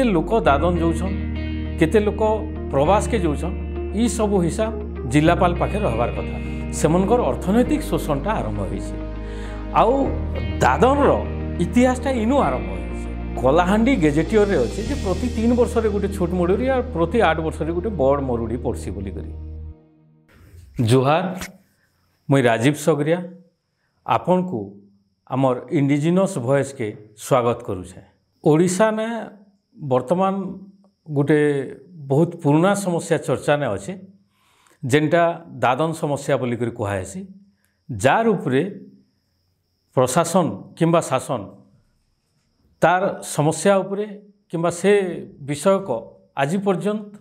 लोक दादन जाऊछन केते लोक प्रवास के जाऊछन ई सब हिसाब जिलापाल पाखे रहबार कथा सेमनकर अर्थनैतिक शोषणटा आरंभ होइছে आउ दादन रो इतिहासटा इनु आरंभ होइছে कलाहांडी गेजेटियर रे अछि जे प्रति 3 वर्ष रे गुटे छोट मरुडी और प्रति 8 वर्ष रे गुटे बड़ मरुडी पड़सी बोली करी जोहार मुई राजीव सगरिया आपन को आमर इंडिजिनस वॉइस के स्वागत करुछे। ओडिशा ने वर्तमान गोटे बहुत पुराना समस्या चर्चा ने अच्छे जेनटा दादन समस्या बोली करी कहासी जार उपरे प्रशासन किंबा शासन तार समस्या उपरे किंबा से विषय को आज पर्यंत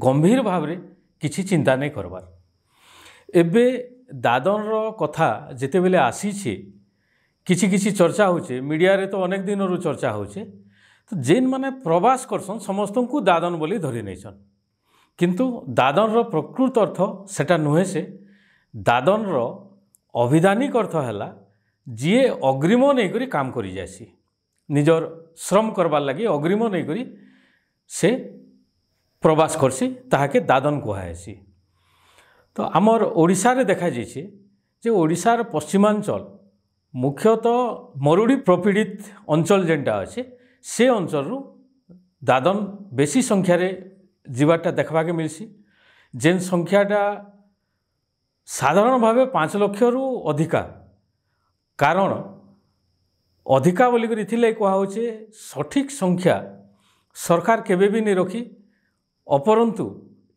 गंभीर भाव रे किछि चिंता नहीं करबार। एबे दादन रो कथा जेते बेले आसी छे किछि किछि चर्चा होचे मीडिया रे तो अनेक दिन रु चर्चा होचे तो जेन माने प्रवास करसन समस्त को दादन बोली धरि नैछन किंतु दादन रो प्रकृत अर्थ सेटा नुहे से दादन रो अभिधानिक अर्थ हैला जिए अग्रिम नहीं करी काम करी जासी निजर श्रम करबार लगी अग्रिम नहीं करी से प्रवास करसी ताहाके दादन कहासी। तो आमर ओडिशा रे देखा जाइए जे ओडिशार पश्चिमांचल मुख्यतः मरुड़ी प्रपीड़ित अंचल जेनटा अच्छे से अंचल रु दादन बेसी संख्या रे जीवाटा देखा के मिलसी जेन संख्याटा साधारण भावे 5 लाख रु अधिका कारण अधिका बोली कर कहुचे सठिक संख्या सरकार केबे भी नहीं रखी अपरंतु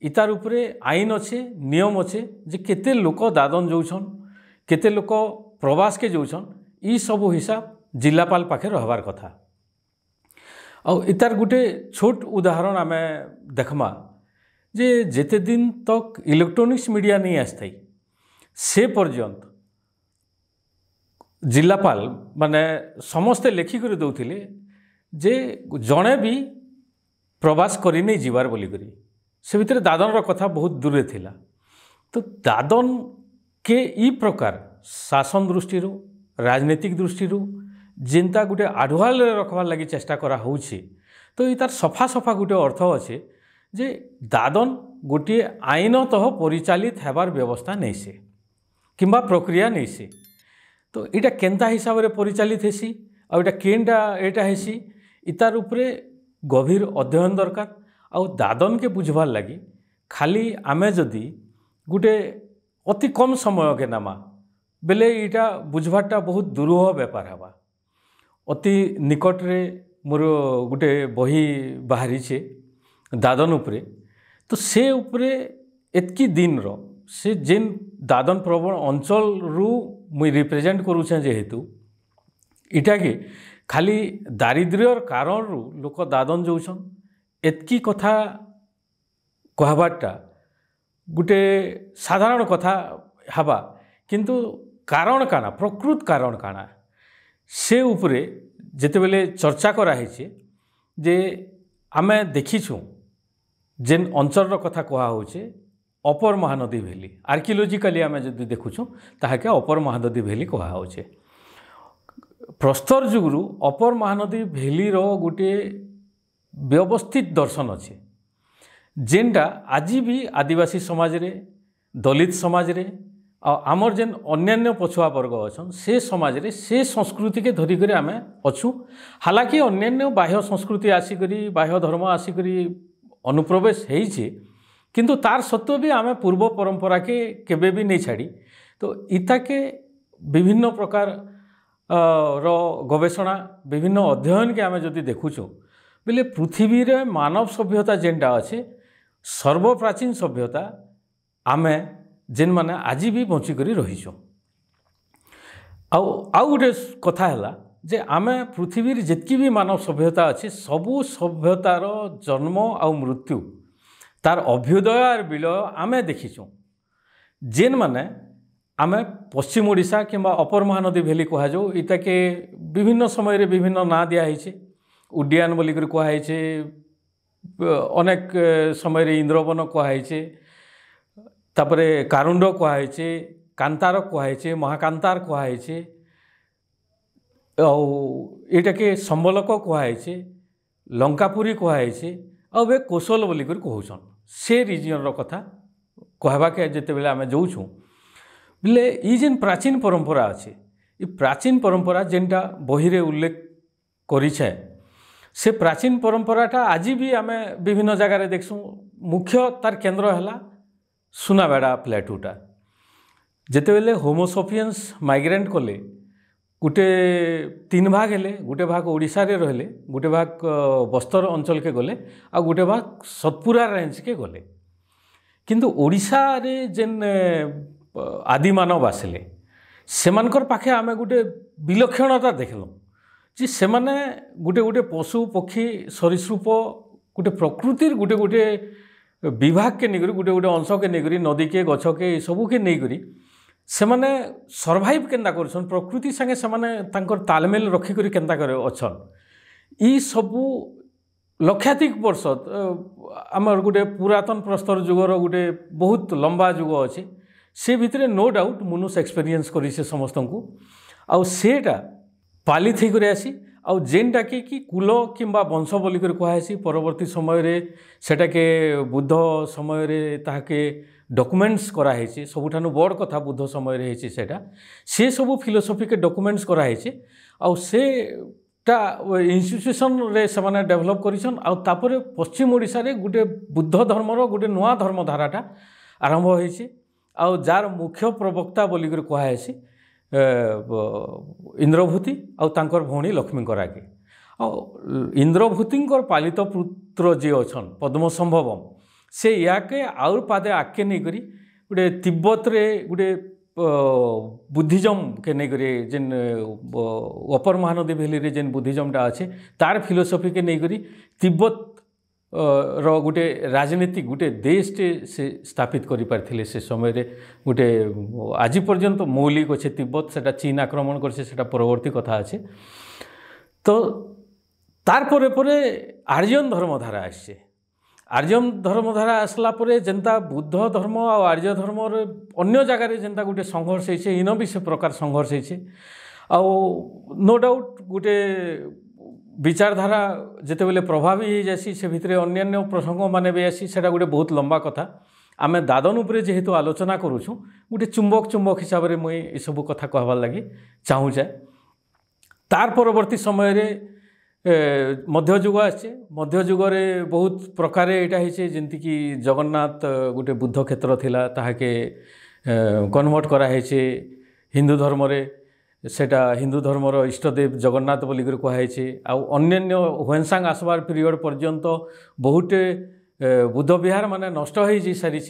इतार उपरे आईन अच्छे नियम अच्छे जे केते लोक दादन जाऊछन केते लोक प्रवास के जाऊछन ई सब हिसाब जिलापाल पाखे रहबार कथा। और इतार गोटे छोट उदाहरण आमे देखमा जे जेते दिन तक इलेक्ट्रॉनिक्स मीडिया नहीं आस्थाई से पर्यंत जिलापाल माने समस्ते लेखिक दौथिले जे जड़े भी प्रवास करी नहीं जीवार बोली करी से भितर दादन रो कथा बहुत दूरे थिला। तो दादन के ई प्रकार शासन दृष्टि राजनीतिक दृष्टि जेनता गोटे आढ़ुआल रखबार लगी चेष्टा करा होउछि तो इतार सफा सफा गोटे अर्थ अच्छे जे दादन गोटे आईनतः परिचालित हेबार व्यवस्था नहीं से किंबा प्रक्रिया नहीं से। तो इटा केंता हिसाब रे परिचालित हेसी आ इटा केनटा एटा हेसी इतार उपरे गभीर अध्ययन दरकार आउ दादन के बुझवार लगी खाली आमे जदि गोटे अति कम समय के नामा बेले इटा बुझवाटा बहुत दुरूह व्यापार हवा। अति निकट रे मोर गोटे बही बाहरी छे दादन उपरे तो से उपरे एतकी दिन रो से जेन दादन प्रवण अंचल रु मुई रिप्रेजेंट करूछे जेहेतु इटा के खाली दारिद्र्यर कारण रु लोक दादन जाऊछन एतकी कथा कहबाटा गोटे साधारण कथा हवा किंतु कारण काना प्रकृत कारण काना से उपरे जेते बेले चर्चा करा हेचे जे आमे देखिछु जेन अंचल रो कथा कहा होचे अपर महानदी भैली आर्कियोलॉजिकली आमे जदि देखुछु ताहाके अपर महानदी भैली कहा होचे। प्रस्तर जुगरु अपर महानदी भैली रो गोटे व्यवस्थित दर्शन अच्छे जेनटा आज भी आदिवासी समाज रे दलित समाज रे आमर जेन अन्यान्य पछुआ वर्ग अच्छन से समाज रे से संस्कृति के धरिक आम अच्छू। हालांकि अन्यान्य बाह्य संस्कृति आसिकरी बाह्य धर्म आसिकरी अनुप्रवेश होइछे किंतु तार सत्व भी आम पूर्व परंपरा के केबे भी नहीं छाड़ी। तो इता के विभिन्न प्रकार रो गवेषणा विभिन्न अध्ययन के आम जदि देखुछु बोले पृथ्वी रे मानव सभ्यता जेनटा अच्छे सर्वप्राचीन सभ्यता आमे जेन माने आज भी बंचिकरी रहीछु। आउ गोटे कथा है जे आमे पृथ्वी रे जितकी भी मानव सभ्यता अच्छे सबू सभ्यतार जन्म आ मृत्यु तार अभ्युदय और विलय आमे देखीचु जेन माने आमे पश्चिम ओडिशा किंबा अपर महानदी भैली कह जाऊ इटा के विभिन्न समय रे विभिन्न ना दिया है उड्डयन बोलिक कहुचे अनेक समय रे इंद्रवन कहुचे तापरे कारुंड कहुचे कांतार कहुचे महाकांतार कहुचे आउ एटा के संबलक कहुचे लंकापुरी कहुई आए कोशल बोलिक कहून से रिजन कथा कहवाके जिते आम जाऊँ बोले ये जेन प्राचीन परंपरा अच्छे ये प्राचीन परंपरा जेनटा बही रे उल्लेख करें से प्राचीन परंपराटा आज भी आम विभिन्न जगार देखूँ मुख्य तार केन्द्र है सुनाबेड़ा प्लेटूटा जिते बेले होमोसोफियंस माइग्रेंट कले गोटे 3 भाग हेले गोटे भाग ओडिशा रे रहले गोटे भाग बस्तर अंचल के गले आ गोटे भाग सतपुरा रेंज के गले किंतु ओडिशा रे जेन आदि मानव आसिले सेमानकर पाखे आमे गोटे विलक्षणता देखलु जे सेमाने गोटे गोटे पशु पक्षी सरीसृप गोटे प्रकृतिर गोटे गोटे विभाग के नेगरी गोटे गोटे अंश के नेगरी नदी के गछ के सबू के नेगरी सेमाने सर्वाइव केन्ता करछन प्रकृति संगे सेमाने तांकर तालमेल रखिक केन्ता करे अछन ई सबू लक्षाधिक वर्ष आमर गोटे पुरातन प्रस्तर जुगर गोटे बहुत लंबा जुग अच्छे से भितर नो डाउट मनुष्य एक्सपीरियंस करी से समस्त को आउ सेटा पाली थी करे आसी आउ जेनटा कि कुल किंबा वंश बोलिक कहुसी परवर्ती समय रे सेटा के बुद्ध समय रे ताके डॉक्यूमेंट्स कराई सबुठानु बड़ कथा बुद्ध समय रे हेची सेटा से सबू फिलोसफी के डॉक्यूमेंट्स कराई आउ सेटा इंस्टीट्यूशन रे से डेभलप करिसन आउ तापरे पश्चिम ओडिशा रे गोटे बुद्ध धर्मर गोटे नुआ धर्मधाराटा आरंभ होइछि आउ जार मुख्य प्रवक्ता बोलिक कहुसी इंद्रभूति आउ तांकर भौणी लक्ष्मीकर आगे इंद्रभूतिंकर पालित पुत्र जे अछन पद्मसंभवम से याके आउर पादे आके नहीं करी गोटे तिब्बत रे गोटे बुद्धिज्म के नहीं करी जेन अपर महानदी भैली रे जेन बुद्धिज्मटा अच्छे तार फिलोसफी के नहीं करी तिब्बत रो गोटे राजनीतिक गोटे देश से स्थापित करि पारथिले से समय रे गोटे आज पर्यंत मौलिक अच्छे तिब्बत सेटा चीन आक्रमण करছে सेटा परवर्ती कथा अच्छे तो तार परे परे आर्यन धर्मधारा आसे आर्यन धर्मधारा आसला परे जेंता बुद्ध धर्म और आर्य धर्म अन्य जगार जेंता गोटे संघर्ष होइछे इन भी से प्रकार संघर्ष होइछे आ नो डाउट गोटे विचारधारा जिते बेले प्रभावी हो जासी से भितर अन्य प्रसंग माने भी आसी सेटा गोटे बहुत लंबा कथा आमे दादन उपरे जेहेतु आलोचना करूछु गोटे चुंबक चुंबक हिसाब से मुई ये सब कथा कहबार लगी चाहूचे तार परवर्ती समय रे मध्ययुग आसे मध्ययुगरे बहुत प्रकार यहाँ होइछे जेंति कि जगन्नाथ गोटे बुद्ध क्षेत्र थिला ताहाके कन्वर्ट करा होइछे हिंदू धर्म रे सेटा हिंदू धर्मर इष्टदेव जगन्नाथ बोलिक कहुई आउ अन्य ह्वेनसांग आसबार पीरियड पर्यंत बहुटे बुद्ध विहार माने नष्ट हो सारी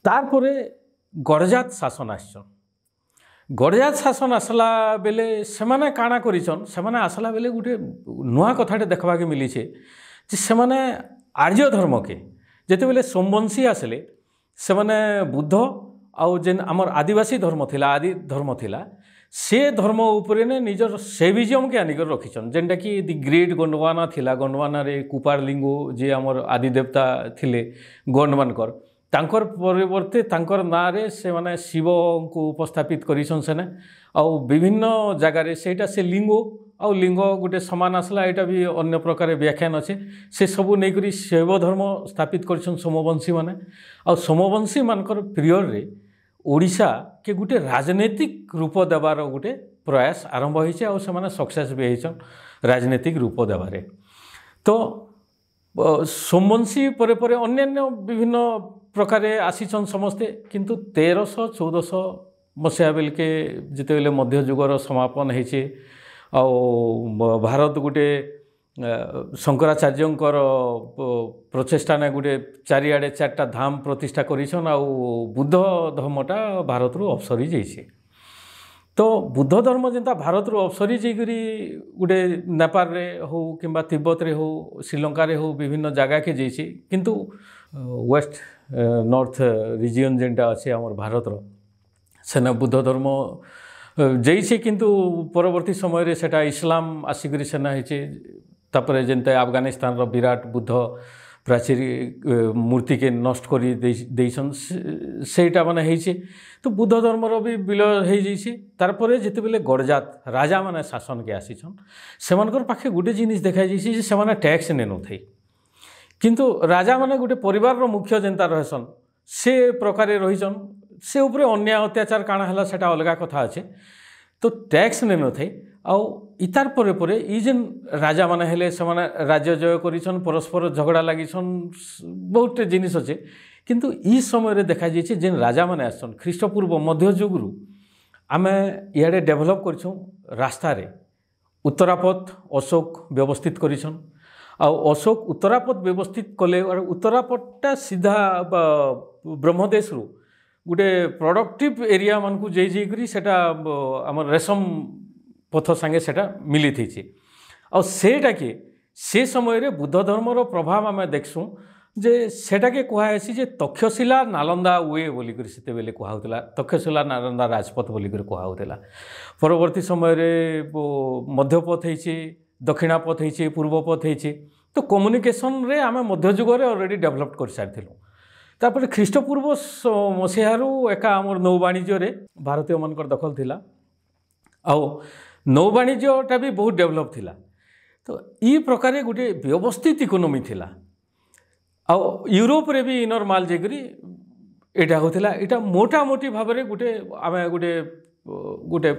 तारपरे गड़जात शासन आसन गड़जात शासन आसला बेले सेमाने काना करिछन सेमाने आसला बेले गोटे नुआ कथाटे देखबाके मिलीछे जे सेमाने आर्य धर्म के जेते बेले सोमवंशी आसले सेमाने बुद्ध आउ जेन आमर आदिवासी धर्म थिला आदि धर्म थिला से धर्म उपरे ने निजर सेविजम के आनिकर रखिछन जेनटा कि दि ग्रेट गोंडवाना थिला गोंडवाना रे कुपार लिंगो जे आमर आदि देवता थिले गोंडमानकर तांकर परिवर्ते तांकर ना रे से माने शिव को उपस्थापित करिछन सेने आ विभिन्न जगह रे सेटा से लिंगो आ लिंग गोटे समान आसला एटा भी अन्य प्रकार व्याख्यान अच्छे से सबू नहीं करी शैव धर्म स्थापित करिछन सोमवंशी माने आ सोमवंशी मानकर पीरियड रे ओडिशा के गोटे राजनीतिक रूप देवार गोटे प्रयास आरंभ होइछे आ से माने सक्सेस भी होइछन राजनीतिक रूप देवारे तो सोमवंशी परे परे अन्य विभिन्न प्रकार आसीछन समस्ते किंतु 1300-1400 मसीहा बेल के जिते बेले मध्ययुगर समापन होइछे आ भारत गोटे शंकराचार्यंकर प्रचेष्टा ने गोटे चारिआडे 4टा धाम प्रतिष्ठा करिछन आ बुद्ध धर्मटा भारत रु अवसरी जाइछे तो बुद्ध धर्म जेंता भारत रु अवसरी जाइकरी गोटे नेपाल रे हो किंबा तिब्बत रे हो श्रीलंका रे हो विभिन्न जगह के जाइछे किंतु वेस्ट नॉर्थ रिजियन जेंटा अच्छे आमर भारत रो सेना बुद्ध धर्म जाइछे किंतु परवर्ती समय रे सेटा इस्लाम आसिकरी सेना होइछे तापरे जेनते अफगानिस्तान रो विराट बुद्ध प्राचीर मूर्ति के नष्ट कर माने होइछे। तो बुद्ध धर्मर भी विलय हो जाइए। तारपर जिते बेले गड़जात राजा माने शासन के आसीछन सेमानकर पाखे गोटे जिनिस देखा जाइए से माने टैक्स ने नथाई किंतु राजा माने गोटे परिवार रो मुख्य जेनता रहसन से प्रकार रहीचन से उपरे अन्याय अत्याचार काଣା हला सेटा अलगा कथा अच्छे। तो टैक्स ने नथाई आउ इतार परे परे ई जेन राजा माने हेले से माने राज्य जय करिछन परस्पर झगड़ा लागिछन बहुत जिनिस अच्छे। किंतु ई समय रे देखा जाइए जेन राजा माने आसन ख्रीष्टपूर्व मध्य युगरू आमे इयाडे डेभलप करछुं रास्ता रे उत्तरापथ अशोक व्यवस्थित करिछन आ अशोक उत्तरापथ व्यवस्थित कले और उत्तरापथटा सीधा ब्रह्मदेश रु गोटे प्रोडक्टिव एरिया मानकु जेकरी सेटा आम रेशम पथ सांगे सेटा मिली थी आ सेटा के से समय रे बुद्ध धर्मर प्रभाव आम देखसुँ जे सेटा के कहुसी जे तक्षशिला नालंदा वे बोलिक से बेले कहला तक्षशिला नालंदा राजपथ बोलिक कहला। परवर्ती समय रे मध्यपथ होइछे दक्षिणापथ होइछे पूर्वपथ होइछे। तो कम्युनिकेशन रे आम मध्ययुग अलरेडी डेभलप कर सारिथिलु। तापर ख्रीष्टपूर्व मसीहारू एका आमर नौवाणिज्य भारतीय मानकर दखल थिला आउ नौवाणिज्यटा भी बहुत डेभलप थिला। तो ई प्रकार गोटे व्यवस्थित इकोनोमी थिला आउ यूरोप रे भी इनर माल जेकरी एटा होथिला। एटा मोटा मोटी भाव में गोटे आम गोटे गोटे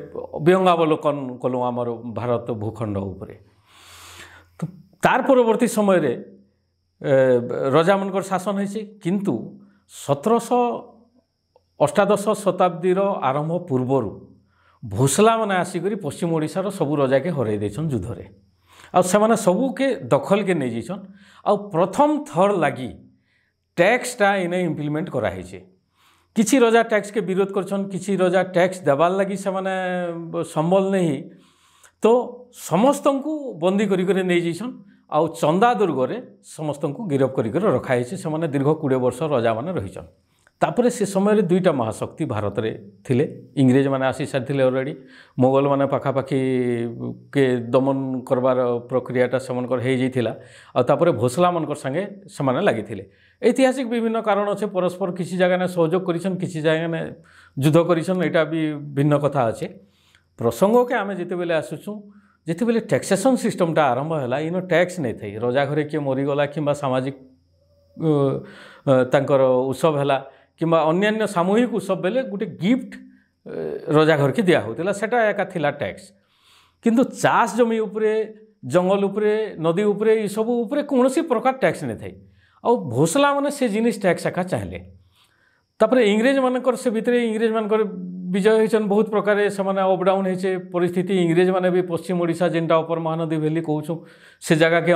व्यंगावलोकन कलु आमर भारत भूखंड उपरे। तो तार परवर्ती समय रे राजा मनकर शासन होइछे किंतु 1718 शताब्दी आरंभ पूर्वर भोसला माने आसिक पश्चिम ओडिशार सबू राजा के हरई देछन युद्ध रे आ से सबू के दखल के नहीं जाइछन आ प्रथम थर लगी टैक्सटा इने इम्प्लीमेंट कराइछे। किछि राजा टैक्स के विरोध करछन किछि राजा टैक्स देवार लगी से संबल नहीं तो समस्त को बंदी करी नहीं जाइछन आउ चंदा दुर्ग रे समस्त को गिरफ करी रखाई से दीर्घ 20 वर्ष राजा माने रहीचन। तापर से समय दुईटा महाशक्ति भारत रे थिले इंग्रेज माने आसी सारी अलरेडी मोगल माने पाखापाखि के दमन करबार प्रक्रियाटा सेमनकर हो जाइथिला आ तापर भोसला मनकर संगे समाने लागिथिले। ऐतिहासिक विभिन्न कारण अच्छे परस्पर किसी जगह ने सहयोग करिछन किसी जगह ने युद्ध करिछन एटा भी भिन्न कथा अच्छे। प्रसंग के आमे जिते बेले आसुछुं जिते बेले टैक्सेसन सिस्टमटा आरंभ हैला इन टैक्स नहीं थी रजा घरे किए मरीगला कि सामाजिक तांकर उत्सव हैला किंबा अन्यान्य सामूहिक उत्सव बेले गोटे गिफ्ट रजा घर के दिया होता सेटा एका थिला टैक्स। किंतु चाष जमी उपरे जंगल उपरे नदी उपरे ये सब उपरे कौनसी प्रकार टैक्स नहीं थी आ भोसला माने से जिनिस टैक्स एका चाहले। तापर इंग्रेज मानकर से भितर इंग्रेज मानकर विजय होइछन बहुत प्रकार से अपडाउन होइछे परिस्थिति। इंग्रेज माने भी पश्चिम ओडिशा जेनटा अपर महानदी भैली कहूँ से जगह के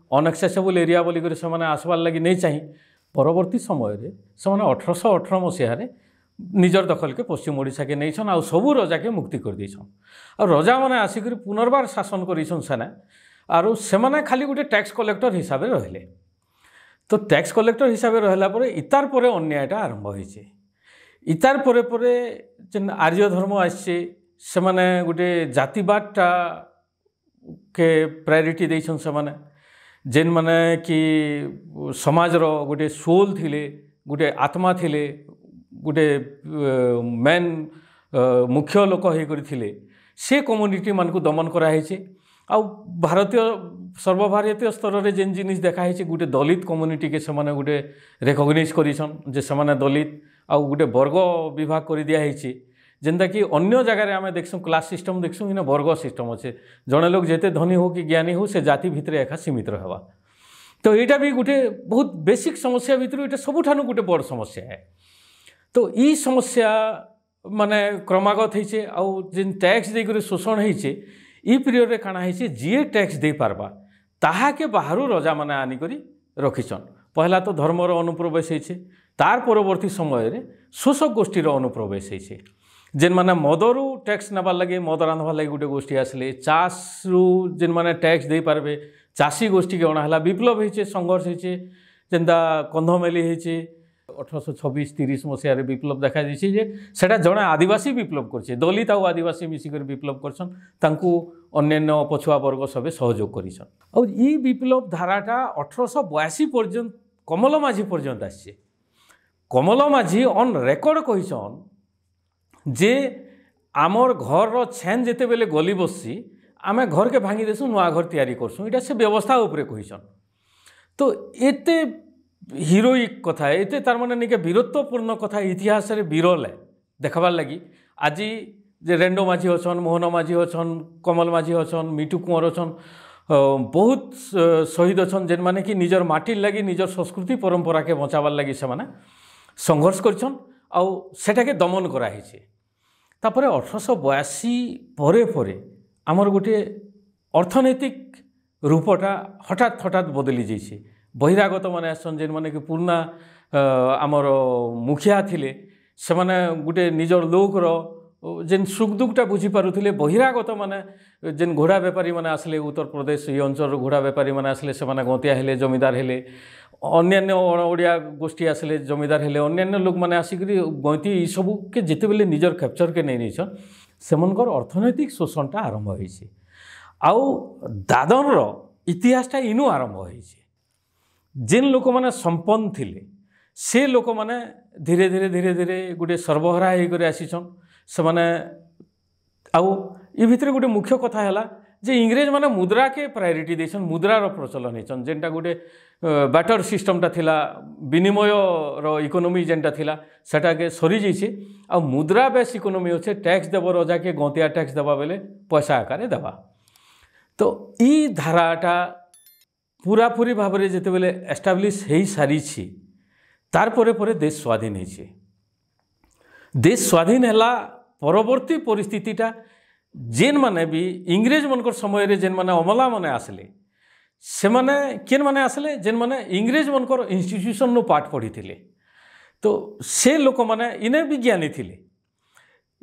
अनएक्सेसेबल एरिया बोलिक से आसबार लगी नहीं चाहिए। परवर्ती समय रे से 1818 मसीह निजर दखल के पश्चिम ओडिशा के नहीं आ सबू रजा के मुक्ति कर देछन आ रजा माने आसिक पुनर्बार शासन करिछन सेना आरो से खाली गोटे टैक्स कलेक्टर हिसाब से रहिले। तो टैक्स कलेक्टर हिसाब से रहला परे इतार परे अन्यायटा आरंभ होइछे। इतार परे परे जेन आर्य धर्म आसे से गोटे जातिवादटा के प्रायोरिटी देछन से जेन माने कि समाजर गोटे सोल थिले गोटे आत्मा थिले गोटे मेन मुख्य लोक होकर से कम्युनिटी मान को दमन कराई आ भारतीय सर्वभारतीय स्तर में जेन जिनिस देखाई गोटे दलित कम्युनिटी के सेमाने गोटे रेकग्नाइज करिछन जे सेमाने दलित आ गोटे वर्ग विभाग कर दिखाई जेनता कि अन्य जगह आम देखूँ क्लास सिस्टम देखूँ इन वर्ग सिस्टम अच्छे जड़े लोग जिते धनी हो कि ज्ञानी हो से जाति भितर एका सीमित रहा। तो यहाँ भी गोटे बहुत बेसिक समस्या भितर ये सबुठानु गोटे बड़ समस्या है। तो ये समस्या माने क्रमागत होइछे आउ जेन टैक्स देकर शोषण होइछे ई पीरियड रे काना होइछे जी टैक्स दे पारबा ताहा के बाहरु रजा माने आनी करी रखिछन। पहला तो धर्मर अनुप्रवेश होइछे तार परवर्ती समय रे शोषक गोष्ठीर अनुप्रवेश होइछे जेन माने मदरू टैक्स नबार लगे मद रांधबार लगे गोटे गोष्ठी आसले चाषरू जेन माने टैक्स दे पारबे चाषी गोष्ठी के अणाला विप्लव होइछे संघर्ष होइछे जेनता कंधमेली होइछे 1826-30 मसीह विप्लव देखा सेटा जड़े आदिवासी विप्लव करछे दलित आ आदिवासी मिसिकर विप्लव करछन तांकु अन्य पछुआ वर्ग सबे सहयोग करिछन। और ई विप्लव धाराटा 1882 पर्यंत कमल माझी पर्यंत आछे। कमल माझी ऑन रेकर्ड कहिछन जे आमर घर रो छेन जेते बेले गली बससी आमे घर के भांगी देसु नुआ घर तैयारी करसु इटा से व्यवस्था उपरे कहिछन। तो एते हिरोइक कथा एते तार माने निके वीरत्वपूर्ण कथा इतिहास रे विरल है देखबार लगी। आज जे रेंडो माझी अछन, मोहन माझी अछन, कमल माझी अछन, मिटू कुंवर अछन, बहुत शहीद अछन जेन माने कि निजर माटी लगी निजर संस्कृति परंपरा के बचाबार लगी से माने संघर्ष करछन आउ सेटाके दमन करा हिचे। तापरे 1882 परे परे आमर गोटे अर्थनैतिक रूपटा हठात हठात बदली जाइए। बहिरागत माने आसन जेन माने कि पुराना आमर मुखिया थिले से माने गोटे निजर लोक रो जेन सुख दुखटा बुझी पारुथिले। बहिरागत माने जेन घोड़ा बेपारी माने आसले उत्तर प्रदेश ये अंचल घोड़ा बेपारी माने आसले से माने गंतिया हेले जमीदार हेले, अन्यान्य ओडिया गोष्ठी आसले जमीदार हेले, अन्यान्य लोक माने आसिकरी गंती ई सब के जेते बेले निजर कैप्चर के नै निछन सेमनकर अर्थनैतिक शोषणटा आरंभ होइছে। आउ दादनर इतिहासटा इनु आरंभ होइছে। जेन लोक माने संपन्न थिले से लोक माने धीरे धीरे धीरे धीरे गोटे सर्वहारा हो कर आसीछन से माने। आउ ई भितर गोटे मुख्य कथा हैला जे इंग्रेज माने मुद्रा के प्रायोरिटी देछन, मुद्रार प्रचलन हेछन जेनटा गोटे बैटर सिस्टमटा थिला विनिमय रो इकोनॉमी जेनटा थिला सेटा के सरी जाइछे। आ मुद्रा बेस इकोनॉमी होछे टैक्स देबो रजा के गंतिया टैक्स देबा बेले पैसा आकारे देबा। तो ई धाराटा पूरा पूरी भाव में जिते बेले एस्टाब्लिश हो सारी तार परे परे देश स्वाधीन होइछे। देश स्वाधीन हैला परवर्ती परिस्थितिटा जेन माने भी इंग्रेज मनकर समय रे जेन माने अमला माने आसले से माने केन माने आसले जेन माने इंग्रेज मनकर इंस्टीट्यूशन नो पाठ पढ़ी थिले। तो से लोक माने इने विज्ञानी थिले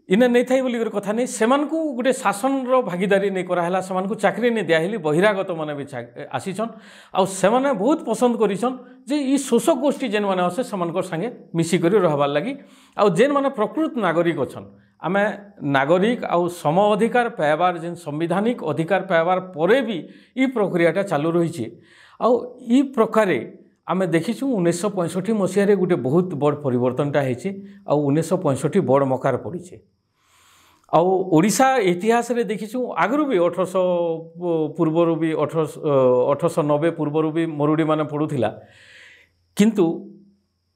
इने नहीं थाई बोली कथा नहीं सेमान को गोटे शासन रो भागीदारी नहीं कराला सेमान को चाकरी नहीं दियाहेली बहिरागत माने भी आसीछन। आउ सेमाने बहुत पसंद करिछन जे ई शोषक गोष्ठी जेन माने असे सेमानकर संगे मिसी करी रहबार लगी। आउ जेन माने प्रकृत नागरिक अछन आमे नागरिक आउ सम अधिकार पाइबार जेन संवैधानिक अधिकार पाइबार परे भी ई प्रक्रियाटा चालू रहिछे। आउ ई प्रकारे आमे देखिछु 1965 मसीह रे गोटे बहुत बड़ परिवर्तनटा हेछि। आउ 1965 बड़ मकार पड़िछे। आउ ओडिशा इतिहास रे देखिछु आगरु भी 1800 पूर्वरु भी 1890 पूर्वरु भी मरुडी माने पडुथिला। किंतु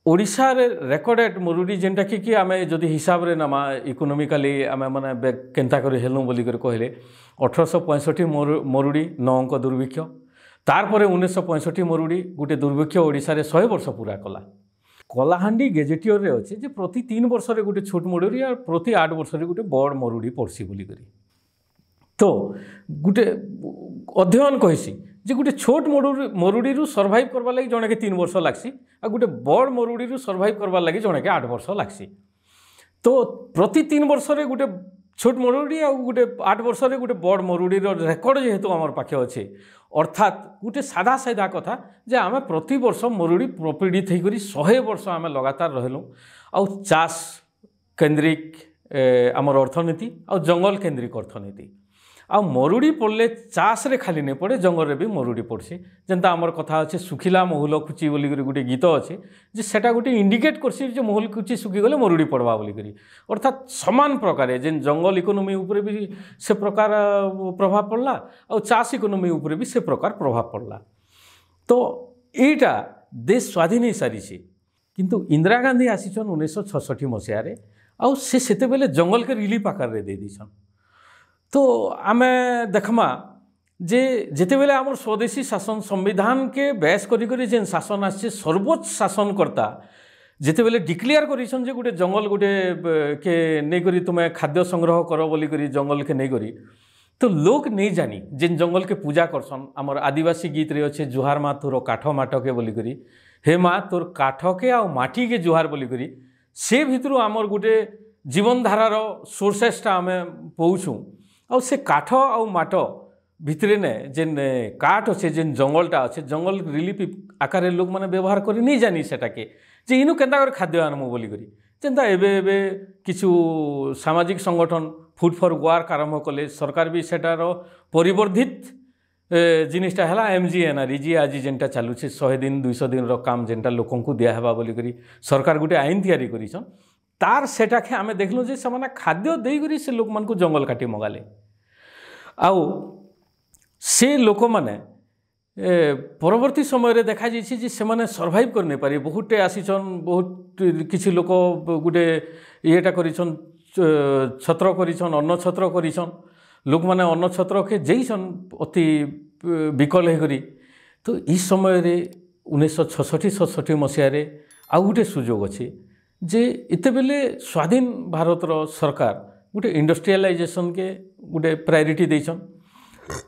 ओडिशा रे रेकॉर्डेड मरुडी जेनटा कि आमे जदि हिसाब रे नामा इकोनॉमिकली आमे माने केनता करी हेलु बोली कर कहले 1865 मरुडी 9 अंक दुर्भिक्ष तारपरे 1965 मरुडी गोटे दुर्भिक्ष ओडिशा रे 100 वर्ष पूरा कला। कलाहांडी गेजेटियर रे अच्छे जे प्रति 3 वर्ष रे गोटे छोट मरुडी और प्रति 8 वर्ष रे गोटे बड़ मरुडी पड़सी बोली करी। तो गोटे अध्ययन कहिसी जे गोटे छोट मरुडी रु सर्वाइव करबा लागि जणे के 3 वर्ष लागसी आ गोटे बड़ मरुडी रु सर्वाइव करबा लागि जणे के 8 वर्ष लागसी। तो प्रति 3 वर्ष रे गोटे छोट मरुडी आ गोटे 8 वर्ष रे गोटे बड़ मरुडी रो रेकॉर्ड जेहेतु हमर पाखे अच्छे अर्थात गोटे सादा सादा कथा जे आमे प्रति वर्ष मरुडी प्रपीड़ित होकर 100 वर्ष आमे लगातार रहलु। आउ चाष केन्द्रिक आमर अर्थनीति आ जंगल केन्द्रिक अर्थनीति आ मरुडी पड़ले चाष रे खाली नहीं पड़े जंगल रे भी मरुडी पड़सी। जेनता आमर कथा अच्छे सुखिला महुल कुची बोली गोटे गीत अच्छे जे सेटा गोटे इंडिकेट करसी जे महुल कुची सुखी गले मरुडी पड़वा बोली करी। अर्थात समान प्रकार जेन जंगल इकोनॉमी उपरे भी से प्रकार प्रभाव पड़ला और चाष इकोनॉमी उपरे भी से प्रकार प्रभाव पड़ला। तो एटा देश स्वाधीन हो सारी किंतु इंदिरा गांधी आसीछन 1966 मसीह रे आउ से सेते बेले जंगल के रिलीफ आकार रे दे दीछन। तो आमे देखमा जे जेते बेले आमर स्वदेशी शासन संविधान के बहस करी करी जेन शासन आछे सर्वोच्च शासन करता जेते बेले डिक्लेयर करिसन जे गोटे जंगल गोटे के नै करी तुमे खाद्य संग्रह करो बोली करी जंगल के नै करी। तो लोक नहीं जानी जेन जंगल के पूजा करसन आमर आदिवासी गीत रे अच्छे जुहार मा तोर काठ माटके बोली करी हे माँ तोर काठके आ माटी के जुहार बोली करी से भितरु आमर गोटे जीवन धारार सोर्सेसटा आमे पहुँचू। आ से काठ आ माट भितरे ने जेन काठ अच्छे जेन जंगलटा अच्छे जंगल रिलीफ आकार लोक मैंने व्यवहार करी नहीं जानी सेटाके जे इनु केन्ता कर खाद्य आनमु बोली करी जेनता एबे एबे किछु सामाजिक संगठन फुड फॉर वर्क आरंभ कले सरकार भी सेटार परिवर्धित जिनिसटा है MGNRE आज जेनटा चलुचे 100 दिन 200 दिन काम जेनटा लोक को दिहबा बोली सरकार गोटे आईन तैयारी करिछन तार सेटा के आमे देखलु जे समाना खाद्य देई करी से लोक मन को जंगल काटी मगाले आउ से लोक माने परवर्ती समय रे देखा जाइछि जे सेमाने सर्वाइव कर नै पारि बहुतटे आसीछन बहुत किछि लोक गोटे येटा करिछन छत्र करिछन अन्न छत्र करिछन लोक माने अन्न छत्र के जैसन अति विकल है करी तो इस समय रे 1966-67 मसीह रे आ गोटे सुजोग अच्छे जे इते बेले स्वाधीन भारत रो सरकार गोटे इंडस्ट्रियलाइजेशन के गोटे प्रायोरिटी देछन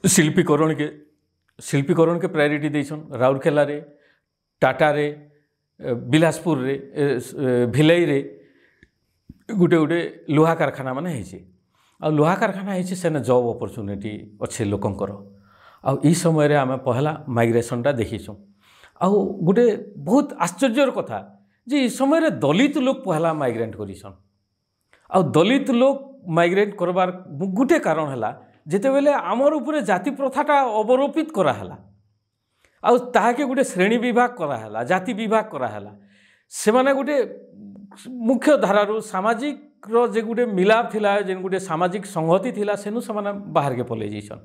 शिल्पीकरण के प्रायोरिटी देछन राउरकेला रे टाटा रे बिलासपुर रे भिलाई रे गोटे गोटे लोहा कारखाना माने है आ लोहा कारखाना है सेने जॉब अपॉर्चुनिटी अच्छे लोकंकर आ ई समय रे आमे पहला माइग्रेशनटा देखीछुं आ गोटे बहुत आश्चर्यर कथा जे ई समय रे दलित लोक पहला माइग्रेट करिछन आ दलित लोक माइग्रेट करबार गोटे कारण हला जेते बेले आमर उपरे जाति प्रथाटा अवरोपित करा हला आ ताहाके गोटे श्रेणी विभाग करा हला जाति विभाग करा हला से माने गोटे मुख्य धारारू सामाजिक रो जे गोटे मिलाप थिला जे गोटे सामाजिक संहति थिला सेनु समाने बाहर के पले जैसन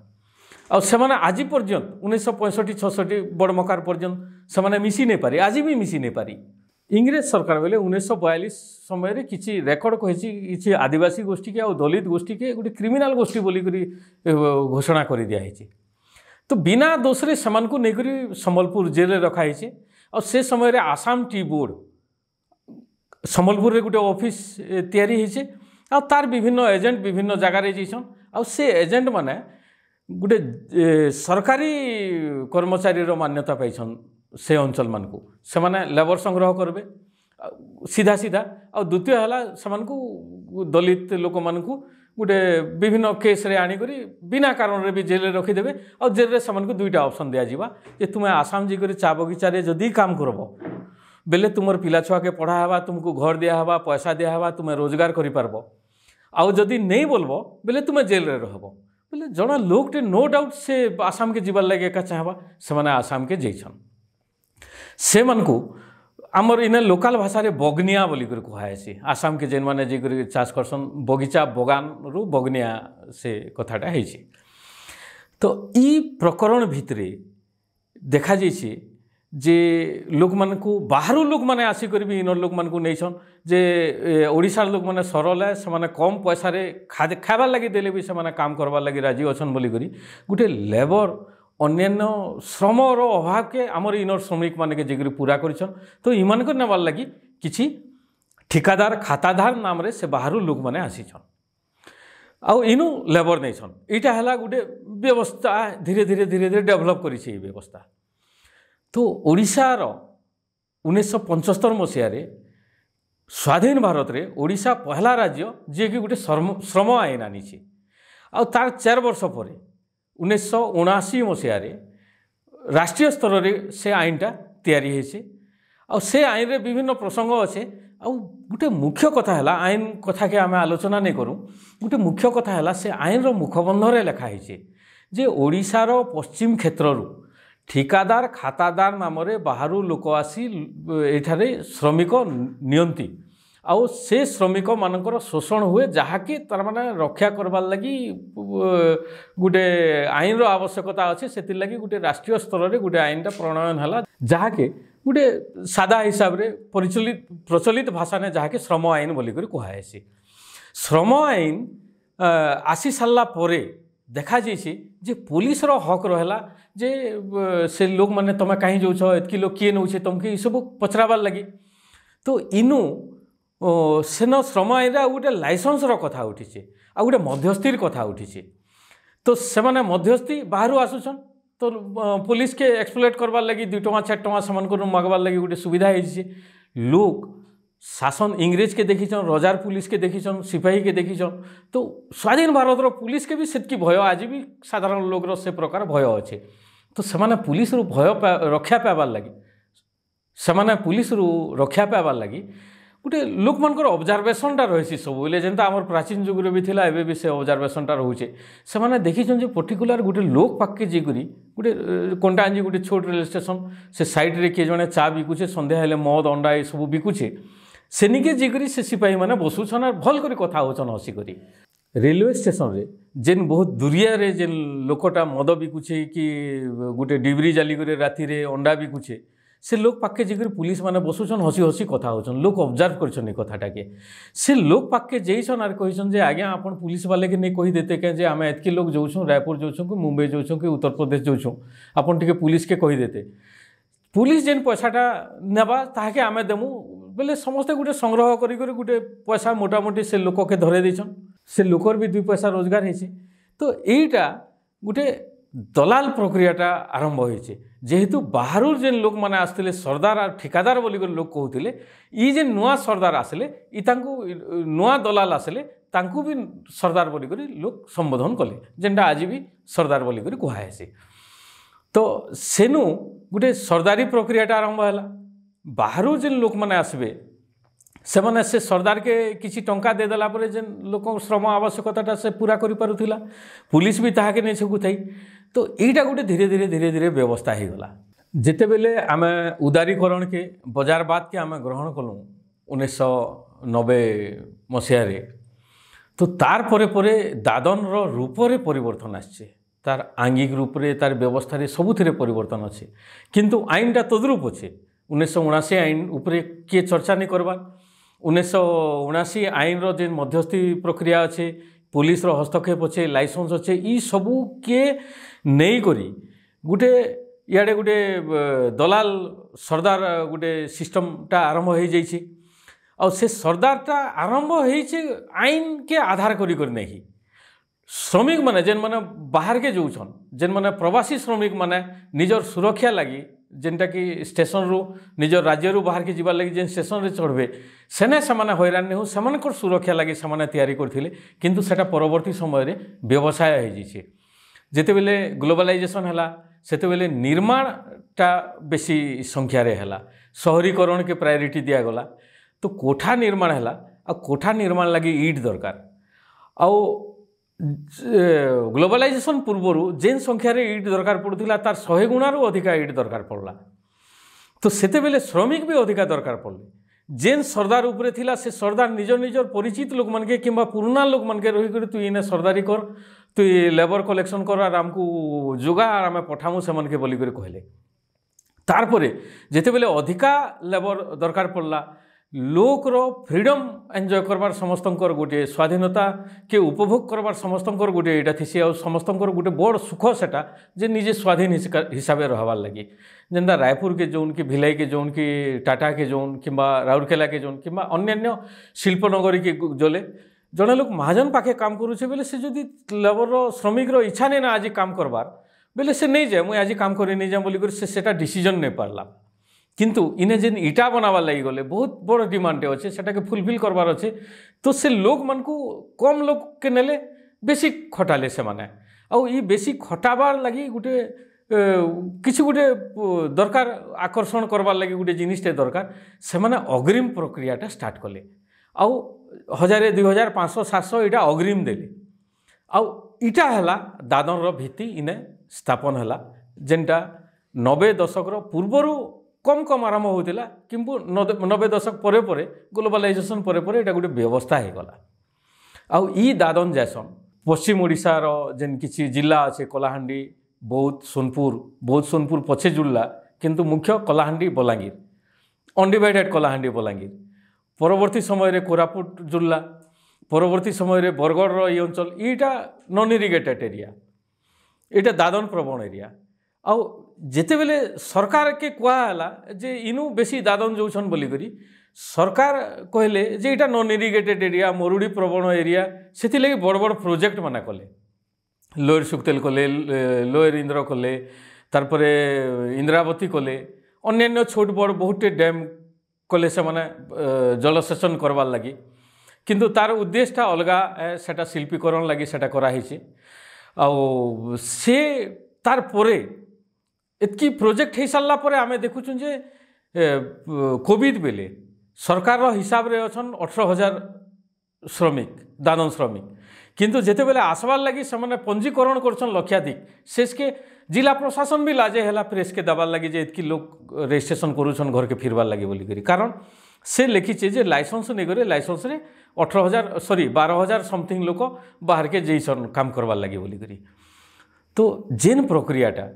आ सेमाने आज पर्यंत 1965-66 बड़मकार पर्यंत सेमाने मिसी नहीं पारी आज भी मिसी नहीं पारी इंग्रेज सरकार बेले 1942 समय रे किछि रेकर्ड कहिछि किछि आदिवासी गोष्ठी के और दलित गोष्ठी के गोटे क्रिमिनल गोष्ठी बोली करी घोषणा कर दिया है तो बिना दोष रे समान को नहीं करी संबलपुर जेल रे रखा है और से समय रे आसाम टी बोर्ड संबलपुर रे गोटे ऑफिस तैयारी है आ तार विभिन्न एजेंट विभिन्न जगह रे जैसन आ से एजेंट माने गोटे सरकारी कर्मचारी रो मान्यता पाइछन से अंचल मान को से माने लेबर संग्रह करबे सीधा सीधा और द्वितीय हला समान को दलित लोक मान को गोटे विभिन्न केस रे आनी करी बिना कारण रे भी जेल रे रखी देबे और जेल रे समान को दुईटा ऑप्शन दिया जिबा जे तुमे आसाम जी करी चा बगीचा रे जदी काम करबो बेले तुमर पिला छुआ के पढ़ा हवा तुमको घर दिया हवा पैसा दिया हवा तुम्हें रोजगार करि पारबो आउ जदी नहीं बोलबो बेले तुम्हें जेल रे रहबो बेले जणा लोक टे नो डाउट से आसाम के जीवन लगे का चाहबा से माने आसाम के जैछन से मन को आमर इने लोकल भाषा रे बगनिया बोली कर कहाय छै आसाम के जेन माने जे कर चाष करसन बगीचा बगान रु बगनिया से कथाटा है छै तो ई प्रकरण भितरे देखा जाइए जे लोक मान को बाहर लोक माने आसी कर भी इनर लोक मान को नहींछन जे ओडिशार लोक माने सरल है से माने कम पैसा रे खाबार लगी देले भी से माने काम करबार लगी राजी अछन बोली करी गोटे लेबर अन्यान्य श्रमर अभाव के आमर इनर श्रमिक माने के जेगरी पूरा करिछन तो इमान को नेबार लगी किछि ठिकादार खातादार नाम रे से बाहर लोक माने आसीछन आ इनु लेबर नहींछन इटा हला गोटे व्यवस्था धीरे धीरे डेवलप करिछि ई व्यवस्था तो ओडिशार 1975 मसीह स्वाधीन भारत रे ओडिशा पहला राज्य जे कि गोटे श्रम आईन आनी आ तार 4 वर्ष पर 1979 मसीह राष्ट्रीय स्तर रे से आईनटा तैयारी है आ से आईन रे विभिन्न प्रसंग अच्छे आ गोटे मुख्य कथा है आईन कथा के आम आलोचना नहीं करूँ गोटे मुख्य कथा है से आईन रो मुखबंध रे लिखा है जे ओडिशार पश्चिम क्षेत्र ठिकादार खातादार नाम रे बाहरु लोक आसी एठारे श्रमिक नियंती आउ से श्रमिक मानकर शोषण हुए जहाँकि तार माने रक्षा करबार लगी गोटे आईन रो आवश्यकता अच्छे से लगी गोटे राष्ट्रीय स्तर रे गोटे आईनटा प्रणयन है जहाँकि गोटे सादा हिसाब रे प्रचलित भाषा ने जहाँकि श्रम आईन बोली कर कहा श्रम आईन आसी सारा परे देखा जाइए जे पुलिस रो हक रहा जे से लोक माने तमे कहीं जाऊछ एतकी लोग किए नौछे तुमके ई सब पचराबार लगी तो इनु सेन श्रम आईन गोटे लाइसेंस रो कथा उठी आ गोटे मध्यस्थीर कथा उठी तो से माने मध्यस्थी बाहर आसुछन तो पुलिस के एक्सप्लोइट करबार लगी 2 टଙ୍କା 4 टଙ୍କା समान को मागबार लगी गोटे सुविधा है लोक शासन इंग्रेज के देखीछन रजार पुलिस के देखीछन सिपाही के देखीछन तो स्वाधीन भारत रो पुलिस के भी सेतकी भय आज भी साधारण लोग रो से प्रकार भय अच्छे तो सेमाने पुलिस रो भय रक्षा पाइबार लगी सेमाने पुलिस रो रक्षा पाइबार लगी गोटे लोक मानकर ऑब्जर्वेशनटा रही सब बोले जेनता आमर प्राचीन जुगरे भी थिला एबे भी से ऑब्जर्वेशनटा रोचे से माने देखिछन जे पर्टिकुलर गोटे लोक पाके जेकरी गोटे कंटांजी गोटे छोट रेल स्टेशन से साइड रे के जने चा बिकुचे संध्या हेले मद अंडा ए सब बिकुचे सेनिके जेकरी से सिपाही माने बसुछन और भल करी कथा होछन हसी करी रेलवे स्टेशन रे जेन बहुत दुरिया रे जेन लोकटा मद बिकुचे कि गोटे डिबरी जाली करे राति रे अंडा बिकुचे से लोक पाके जेकर पुलिस माने बसुछन हसी हसी कथा होछन लोक ऑब्जर्व करछन कथाटा के से लोक पाके जेइछन आर कहिछन जे आज्ञा आपण पुलिस वाले के नै कहि देते के जे आमे एतकी लोग जोछन रायपुर जोछन कि मुंबई जोछन कि उत्तर प्रदेश जोछन आपण टिके पुलिस के कहि देते पुलिस जेन पैसाटा नेबा ताके आमे देमु बोले समस्ते गोटे संग्रह करी करी गोटे पैसा मोटामोटी से लोक के धरे देछन से लोकर भी 2 पैसा रोजगार हेछि तो एटा गोटे दलाल प्रक्रियाटा आरंभ होइछे जेहेतु बाहर जेन लोक माने आसले सरदार और ठिकादार बोली लोक कहते ई जे नुआ सरदार आसले ई तांकु नुआ दलाल आसले तांकु भी सरदार बोली लोक संबोधन कले जेनटा आज भी सरदार बोली कहुए तो सेनु गोटे सरदारी प्रक्रियाटा आरंभ है बाहर जेन लोक माने आसबे से माने से सरदार के किसी टंका दे देला परे जेन लोक श्रम आवश्यकताटा से पूरा करि पारुथिला पुलिस भी ताहाके नै छकुथाई तो यहीटा गोटे धीरे धीरे धीरे धीरे व्यवस्था हो गला जिते बेले आम उदारीकरण के बजारवाद के आम ग्रहण कलु 1990 मसीह तो तार परे परे दादन रूप रे परिवर्तन आछे तार आंगिक रूप रे तार व्यवस्था रे सबुथिरे परिवर्तन अच्छे किंतु आईनटा तद्रूप अच्छे 1979 आईन उपरे किए चर्चा नहीं करवा 1979 आईन रो जेन मध्यस्थी प्रक्रिया अच्छे पुलिस रो हस्तक्षेप अच्छे लाइसेंस अच्छे ई सबू किए नहीं करी गोटे इे गोटे दलाल सरदार गोटे सिस्टमटा आरंभ हो जाइए और से सरदारटा आरंभ होइछे आईन के आधार करी नहीं श्रमिक माने जेन माने बाहर के जोछन जेन माने प्रवासी श्रमिक माने निजर सुरक्षा लगी जेनटा कि स्टेशन रु निजर राज्य रु बाहर के जीवार लगी जेन स्टेशन रे चढ़बे सेने समाने हैरान नहीं हो सेमानकर सुरक्षा लगी समाने तैयारी करथिले किंतु सेटा परवर्ती समय रे व्यवसाय हो जाइए जेते बेले ग्लोबलाइजेशन हला सेते बेले निर्माणटा बेसी संख्या रे हला शहरीकरण के प्रायोरिटी दिया गला तो कोठा निर्माण हला आ कोठा निर्माण लगी ईट दरकार आ ग्लोबलाइजेशन पूर्वर जेन संख्या रे ईट दरकार पड़ुथिला तार 100 गुणारू अधिका ईट दरकार पड़ला तो सेते बेले श्रमिक भी अधिका दरकार पड़ले जेन सरदार उपरे थिला से सरदार निजर निजर परिचित लोक मन के किंबा पुराना लोक मन के रही कर तू इने सरदारी कर तू लेबर कलेक्शन कर आर आमको जोगा आर आम पठामु से मन के बोली कर कहले तार परे जेते बेले अधिका लेबर दरकार पड़ला लोकर फ्रीडम एंजॉय करबार समस्तंकर गोटे स्वाधीनता के उपभोग करबार समस्तंकर गोटे एटा थिसी आ समस्तंकर गोटे बड़ सुख सेटा जे निजे स्वाधीन हिसाब से रहबार लगी जेनता रायपुर के जोन कि भिलाई के जोन कि टाटा के जोन किंबा राउरकेला के जोन किंबा अन्यान्य शिल्पनगरी के जोले जड़े लोक महाजन पाखे काम करुचे बेले से जदि लेबर श्रमिक इच्छा नहीं ना आज काम करबार बेले से नहीं जाए मुझे आज काम कर नहीं जाए बोलिक से डिसीजन नहीं पारला किंतु इने जेन इटा बनावा लगी गले बहुत बड़ डिमांड अच्छे से फुलफिल करवार अच्छे तो से लोक मन को कम लोक के नेले बेसी खटाले से माने आउ ई बेसी खटाबार लगी गोटे किसी गोटे दरकार आकर्षण करवार लगी गोटे जिनिसटे दरकार से माने अग्रिम प्रक्रियाटा स्टार्ट कले आउ 1000 2000 500 700 इटा अग्रिम देले आउ इटा हला दादन भित्ति इने स्थापन हला जेनटा 90 दशक पूर्वरु कम कम आरंभ होता किंतु 90 दशक परे परे ग्लोबलाइजेशन परे परे एटा गोटे व्यवस्था हो गला आउ ई दादन जैसन पश्चिम ओडिशा रो जेन किछि जिला अच्छे कलाहांडी बौद्ध सोनपुर पछे जुड़ला किंतु मुख्य कलाहांडी बलांगीर अनडिवाइडेड कलाहांडी बलांगीर परवर्ती समय रे कोरापुट जुड़ला परवर्ती समय रे बरगढ़ रो ई अंचल ईटा नॉन इरिगेटेड एरिया एटा दादन प्रवण एरिया आउ जेते बेले सरकार के कहला जे इनु बेसी दादन जोछन बोली करी सरकार कहले जे इटा नॉन इरिगेटेड एरिया मरुड़ी प्रवण एरिया सेति लगी बड़ बड़ प्रोजेक्ट माना कले लोअर सुक्तेल कले लोअर इंद्र कले तारपरे इंद्रावती कले अन्यान्य छोट बड़ बहुत डैम कले से माने जलसेचन करवार लगी किंतु तार उद्देश्यटा अलगा सेटा शिल्पीकरण लगी सेटा करा हिचे आउ से तार परे एतकी प्रोजेक्ट हो सारा पर आम देखुन जे कोविड बेले सरकार हिसाब रे अछन 18,000 श्रमिक दादन श्रमिक किंतु जेते बेले आसबार लगी से पंजीकरण करछन लक्षाधिक शेष के जिला प्रशासन भी लाजे हैला प्रेस के दबार लगी जे इतकी लोग रजिस्ट्रेशन करूछन घर के फिरबार लगी बोली करी कारण से लिखीचे जे लाइसेंस नहीं करे लाइसेंस रे 12,000 समथिंग लोक बाहर के जैसन काम करवार लगी बोली करी तो जेन प्रक्रियाटा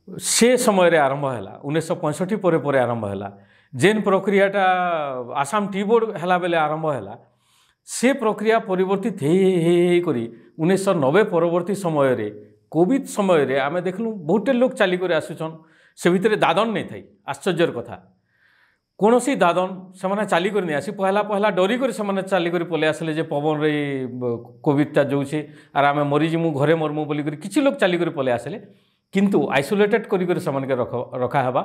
से समय रे आरंभ हैला 1965 पर आरंभ हैला जेन प्रक्रियाटा आसाम टी बोर्ड हैला बेले आरंभ हैला से प्रक्रिया परिवर्तित हे करी 1990 परवर्ती समय रे कोविड समय रे आमे देखलु बहुते लोग चली कर आसुछन से भितर दादन नहीं थाई आश्चर्यर कथा कौन सी दादन से मैंने चली कर नहीं आसी पहला पहला डरी कर से चली कर पलि आसले जे पवन रे कोविडटा जोचे आर आमे मरीजिमु घरे मरमु बोली कर किछि लोग चली कर पलि आसले किंतु आइसोलेटेड कर रखा हवा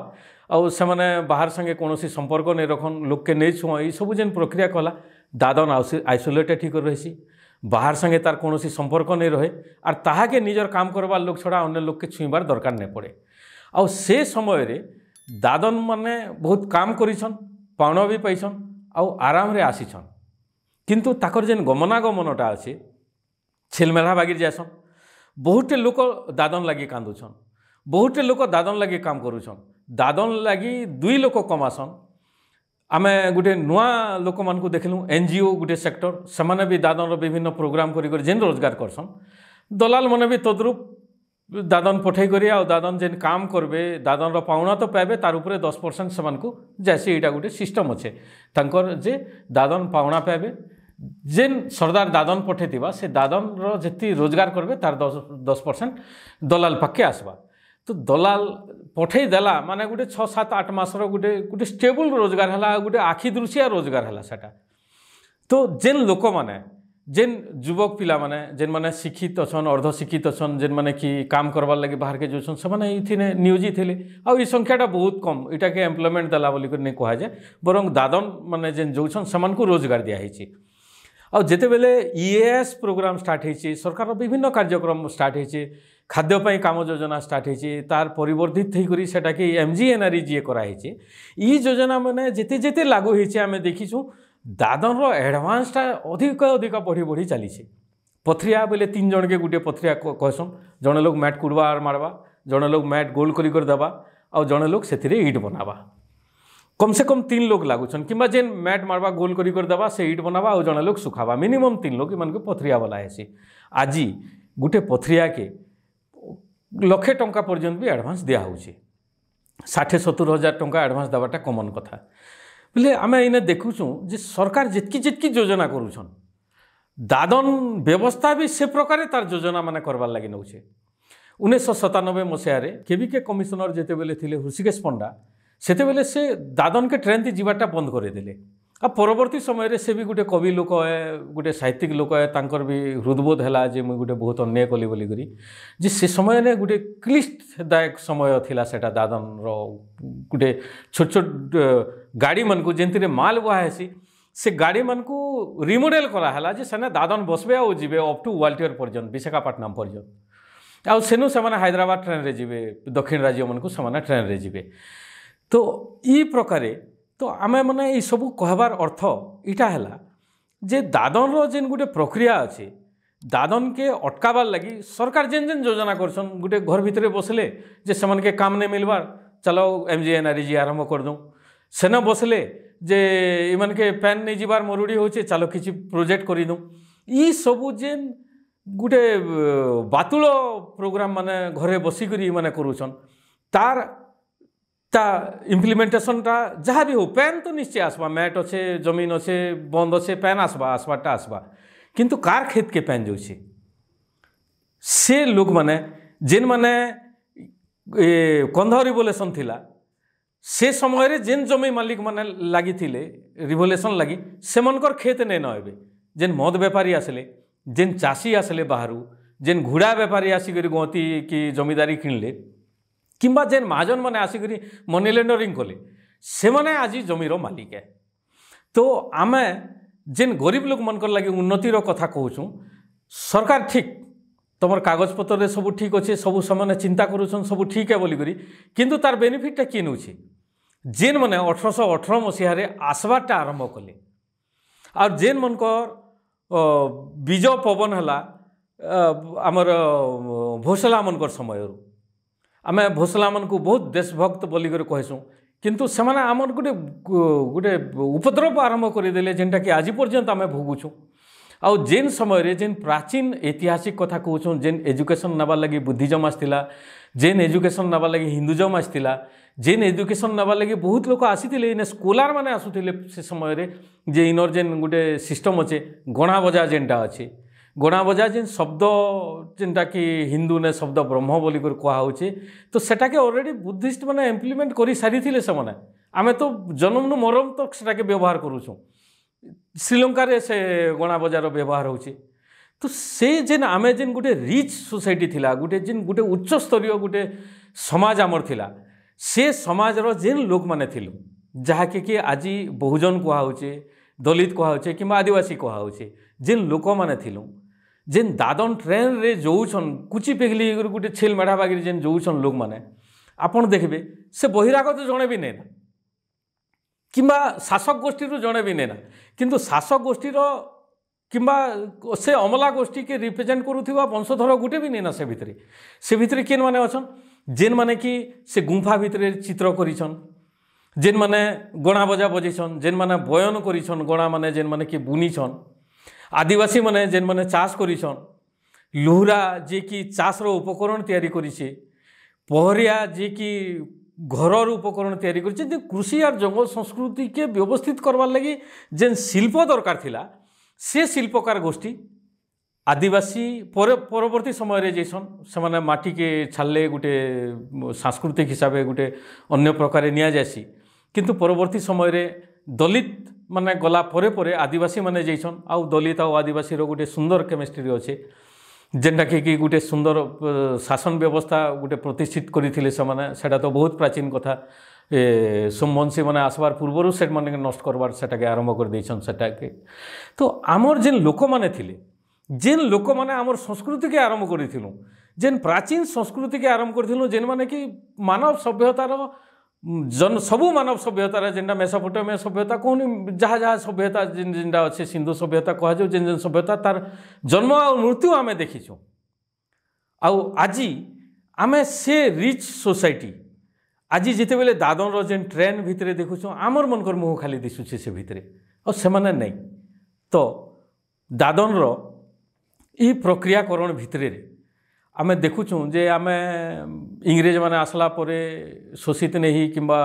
और से बाहर संगे कौन संपर्क नहीं रखन लोग के नहीं छुआ ये सब जेन प्रक्रिया कला दादन आइसोलेटेड ही कर रही बाहर संगे तार कौन संपर्क नहीं रहे और ताहा के निजर काम करवार लोग छड़ा अन्य लोग के छुईबार दरकार नहीं पड़े आउ से समय रे दादन माने बहुत काम करिछन पाउना भी पाइछन आउ आराम रे आसीछन किंतु ताकर जेन गमनागमनटा अच्छे छेलमेला बागिर जासन बहुते लोक दादन लगी कांदुछन बहुते लोक दादन लगी काम करुछन दादन लगी दुई लोक कमासन आमे गोटे नुआ लोक मानकु देखलु एनजीओ गोटे सेक्टर से भी दादन विभिन्न प्रोग्राम करी जेन रोजगार करसन दलाल माने भी तद्रुप दादन पठे करी आ दादन जेन काम करबे दादन पाउना तो पाइबे तार उपरे 10% सेमानकु जैसे यहाँ गोटे सिस्टम अच्छे तांकर जे दादन पाउना पाइबे जेन सरदार दादन पठेथिबा से दादन जी रोजगार करबे तार 10% दलाल पाखे आसबा तो दलाल पठे देला माने गोटे 6-7-8 मासर गोटे गोटे स्टेबल रोजगार है गोटे आखि दृश्या रोजगार है सेटा तो जेन लोक माने जेन युवक पिला माने जेन माने शिक्षित अछन अर्ध शिक्षित अछन जेन माने कि काम करवार लगे बाहर के जोछन से माने इथिने नियोजित हेले आ ई संख्याटा बहुत कम इटा के एम्प्लॉयमेंट देला बोली कर नहीं कहा जाए बरं दादन माने जेन जोछन समानकु रोजगार दिया हिची और जेते बेले ईएएस प्रोग्राम स्टार्ट होती सरकार विभिन्न कार्यक्रम स्टार्ट होती खाद्यपाई काम योजना स्टार्ट होती तार परिवर्तित होकर सेटा कि MGNREGA कराई ई योजना मैंने जेते जेते लागू होती आम देखीचु दादन एडभांसटा अधिक अधिक बढ़ी बढ़ी चली पथरिया बोले 3 जन के गोटे पथरिया कहसन जड़े लोग मैट कुड़वा मारवा जड़े लोग मैट गोल कर देवा और जड़े लोग से इट बनावा कम से कम 3 लोग लागुन कि जेन मैट मारवा गोल कर देवा से इट बनावा और जड़े लोग सुखावा मिनिमम 3 लोग इन पथरिया वाला है आज गोटे पथरिया के लक्षे टंका पर्यंत भी एडभांस दिया 60-70 हजार टंका एडभांस देवाटा कमन कथा बोले आम इने देखुचु जे सरकार जितकी जितकी योजना करुछन दादन व्यवस्था भी से प्रकार तार योजना माने करवार लगी नौचे 1997 मसीह केविके कमिशनर जेते बेले थिले हृषिकेश पंडा सेते बेले से दादन के ट्रेन ती जीवाटा बंद कर देले आ परवर्ती समय रे से भी गोटे कवि लोक है गोटे साहित्यिक लोक है तांकर भी हृदबोध है जे मुझे गोटे बहुत अन्याय कली बोली करी जे से समय ने गोटे क्लिष्टदायक समय थिला सेटा दादन रो गोटे छोट छोट गाड़ी मन को जेंति माल बुहासी से गाड़ी मन को रिमोडेल कराला जे सेने दादन बसबे आ जीवे अप टू वाल्टियर पर्यंत विशाखापट्टनम पर्यंत आ सेनु से हैदराबाद ट्रेन रे जीवे दक्षिण राज्य मन को से ट्रेन रे जीवे तो ई प्रकारे तो आमे माने ये सब कहबार अर्थ इटा है जे दादन जेन गोटे प्रक्रिया अच्छे दादन के अटकाबार लगी सरकार जेन जेन योजना करछन गोटे घर भितर बसले जे सेमान के काम नहीं मिलबार चलो MGNREGA आरंभ कर दूँ सेना बसले जे इमान के पैन नहीं जीवार मरुड़ी होचे चलो किसी प्रोजेक्ट कर दूँ ई सबू जेन गोटे बातुल प्रोग्राम माने घरे बसिक माने करूछन तार ता इम्प्लीमेंटेशनटा जहाँ भी हो पैन तो निश्चय आसवा मैट अच्छे जमीन अच्छे बंद अच्छे पैन आसबाटा आसवा किंतु कार खेत के पैन जो से लोग माने जेन माने कंध रिवोल्यूशन थिला से समय रे जेन जमी मालिक माने लगी थिले रिवोल्यूशन लगी सेमनकर खेत नहीं नहेबे जेन मद बेपारी आसले जेन चाषी आसले बाहरु जेन घोड़ा बेपारी आसिक गति कि जमीदारी किणले किंबा जेन महाजन मैंने आसिक मनी लेंडरिंग कले से मैंने आज जमीर मालिक है तो आम जेन गरीब लोक मनकर लगे उन्नतिर कथा कहूँ सरकार ठीक तुम कागजपत्र सब ठीक अच्छे सब से चिंता करुछन सब ठीक है बोली करी किंतु तार बेनिफिटा किए नौचे जेन मैंने 1818 मसीह आसबाटा आरंभ कले और जेन मनकर बीज पवन है आमर भोसला मनकर समय आम भोसला मन को बहुत देशभक्त बोलिकर कहसूँ किंतु से आमर गोटे गोटे उपद्रव आरंभ करदे जेनटा कि आज पर्यंत आम भोगुछुँ आउ जेन समय जेन प्राचीन ऐतिहासिक कथा कहूँ जेन एजुकेशन नवा लगी बुद्धिज्म आसला जेन एजुकेशन नवा लगी हिंदुज्म आसला जेन एजुकेशन नवा लगी बहुत लोग आसीथिले इन स्कॉलर माने आसुथिले से समय रे जे इनर जेन गोटे सिस्टम अच्छे गणा बजा जेनटा अच्छे गणा बजा जेन शब्द जेनटा कि हिंदू ने शब्द ब्रह्म बोली कर कहुचे तो सेटा के ऑलरेडी बुद्धिस्ट माने इम्प्लीमेंट कर सारी से माने आमे तो जन्मनु मरम तक सेटा के व्यवहार करूँ श्रीलंका रे से गणा बजार व्यवहार होचे तो से जेन आमे जेन गोटे रिच सोसाइटी थिला गोटे जेन गोटे उच्च स्तरीय गोटे समाज आमर थिला से समाजर जेन लोक माने थिलु जहाँकि कि आज बहुजन कहुचे दलित कहुचे कि आदिवासी कहुचे जेन लोक माने थिलु जेन दादन ट्रेन रे जोउछन कुची पेगली गोटे छेल मेढ़ा बागी जेन जोउछन लोक माने आपन देखबे से बहिरागत जणे भी नहीं ना किंबा शासक गोष्ठी जड़े भी नहीं किंतु शासक गोष्ठीर किंबा से अमला गोष्ठी के रिप्रेजेंट करुवा वंशधर गोटे भी नहीं ना से भितर केन माने अछन जेन माने कि से गुंफा भितर चित्र करिछन जेन माने गणा बजा बजेछन जेन माने बयन करिछन गणा माने जेन माने कि बुनीछन आदिवासी माने जेन माने चाष करिछन लुहुरा जे कि चाषर उपकरण तैयारी करिछे पहरिया जे कि घर उपकरण तैयारी कर कृषि और जंगल संस्कृति के व्यवस्थित करवार लगी जेन शिल्प दरकार थिला से शिल्पकार गोष्ठी आदिवासी परवर्ती समय रे जैसन से माने माटी के छाले गोटे सांस्कृतिक हिसाब से गोटे अन्य प्रकार निया जासी किंतु परवर्ती समय रे दलित माने गला परे परे आदिवासी माने जैसन आउ दलित आउ आदिवासी रो गोटे सुंदर केमिस्ट्री अच्छे जेनटा कि गोटे सुंदर शासन व्यवस्था गोटे प्रतिष्ठित करते सेटा तो बहुत प्राचीन कथा सोमवंशी मैंने आसबार पूर्वर से मैंने नष्ट करवार सेटाके आरंभ कर देछन सेटाके तो आमर जेन लोक माने थिले जेन लोक माने आमर संस्कृति के आरंभ करिथिलु जेन प्राचीन संस्कृति के आरंभ करिथिलु जेन माने कि मानव सभ्यतार जन सबू मानव सभ्यतार जेनटा मेसोपोटामिया सभ्यता कहूनी जहाँ जहाँ सभ्यता जेन जेनटा अच्छे सिंधु सभ्यता कह जाऊ जेन जेन सभ्यता तार जन्म और मृत्यु आमे देखीछुं आउ आजी आमे से रिच सोसाइटी आज जिते बेले दादन जेन ट्रेन भितर देखुछुं आमर मनकर मुह खाली दिशुचे से भितर और से माने नहीं तो दादन ई प्रक्रियाकरण भितर आमे देखुछुं जे आमे इंग्रेज माने आसला परे शोषित नहीं किंबा